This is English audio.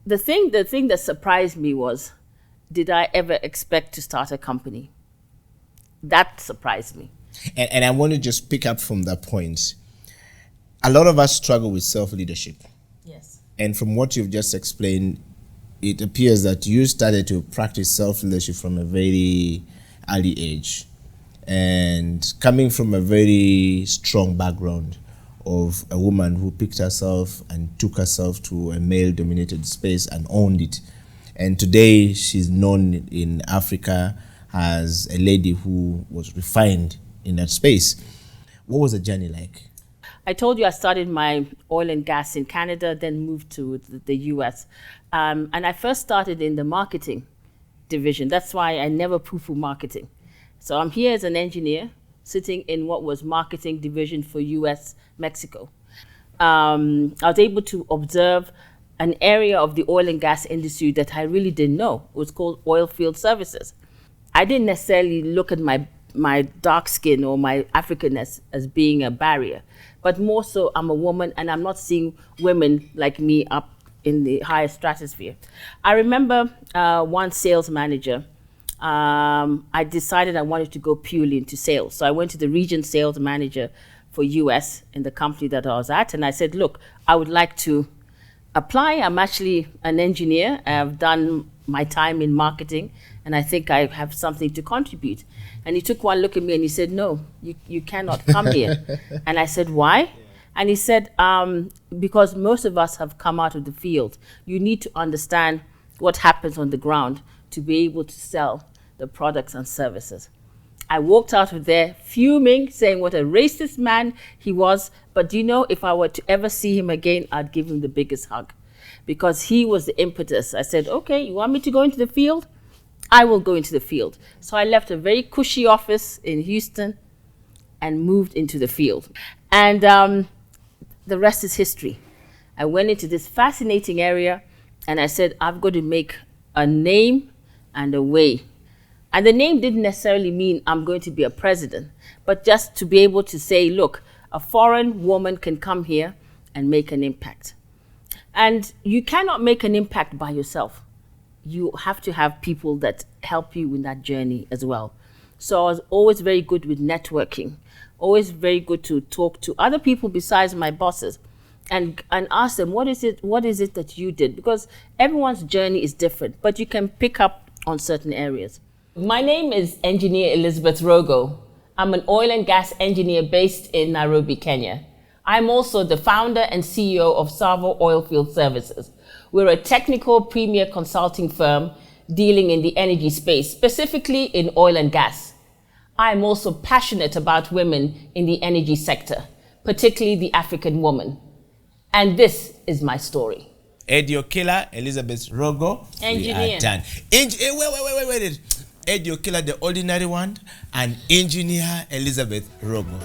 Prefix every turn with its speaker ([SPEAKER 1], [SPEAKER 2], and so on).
[SPEAKER 1] the thing that surprised me was, did I ever expect to start a company? That surprised me.
[SPEAKER 2] And I want to just pick up from that point. A lot of us struggle with self-leadership.
[SPEAKER 1] Yes.
[SPEAKER 2] And from what you've just explained, it appears that you started to practice self-leadership from a very early age. And coming from a very strong background of a woman who picked herself and took herself to a male-dominated space and owned it. And today she's known in Africa as a lady who was refined in that space. What was the journey like?
[SPEAKER 1] I told you I started my oil and gas in Canada, then moved to the US. And I first started in the marketing division. That's why I never poo-poo marketing. So I'm here as an engineer, sitting in what was marketing division for US, Mexico. I was able to observe an area of the oil and gas industry that I really didn't know. It was called Oilfield Services. I didn't necessarily look at my dark skin or my Africanness as being a barrier, but more so I'm a woman and I'm not seeing women like me up in the higher stratosphere. I remember one sales manager, I decided I wanted to go purely into sales. So I went to the region sales manager for US in the company that I was at, and I said, look, I would like to apply. I'm actually an engineer. I've done my time in marketing, and I think I have something to contribute. And he took one look at me and he said, no, you cannot come here. And I said, why? And he said, because most of us have come out of the field. You need to understand what happens on the ground to be able to sell the products and services. I walked out of there fuming, saying what a racist man he was. But do you know, if I were to ever see him again, I'd give him the biggest hug, because he was the impetus. I said, okay, you want me to go into the field? I will go into the field. So I left a very cushy office in Houston and moved into the field. And the rest is history. I went into this fascinating area and I said, I've got to make a name and a way. And the name didn't necessarily mean I'm going to be a president, but just to be able to say, look, a foreign woman can come here and make an impact. And you cannot make an impact by yourself. You have to have people that help you in that journey as well. So I was always very good with networking, always very good to talk to other people besides my bosses and ask them, what is it that you did? Because everyone's journey is different, but you can pick up on certain areas. My name is Engineer Elizabeth Rogo. I'm an oil and gas engineer based in Nairobi, Kenya. I'm also the founder and CEO of TSAVO Oilfield Services. We're a technical premier consulting firm dealing in the energy space, specifically in oil and gas. I'm also passionate about women in the energy sector, particularly the African woman. And this is my story.
[SPEAKER 2] Eddieokila, Elizabeth Rogo.
[SPEAKER 1] Engineer.
[SPEAKER 2] We are done. Wait. Eddieokila, the ordinary one, and Engineer Elizabeth Rogo.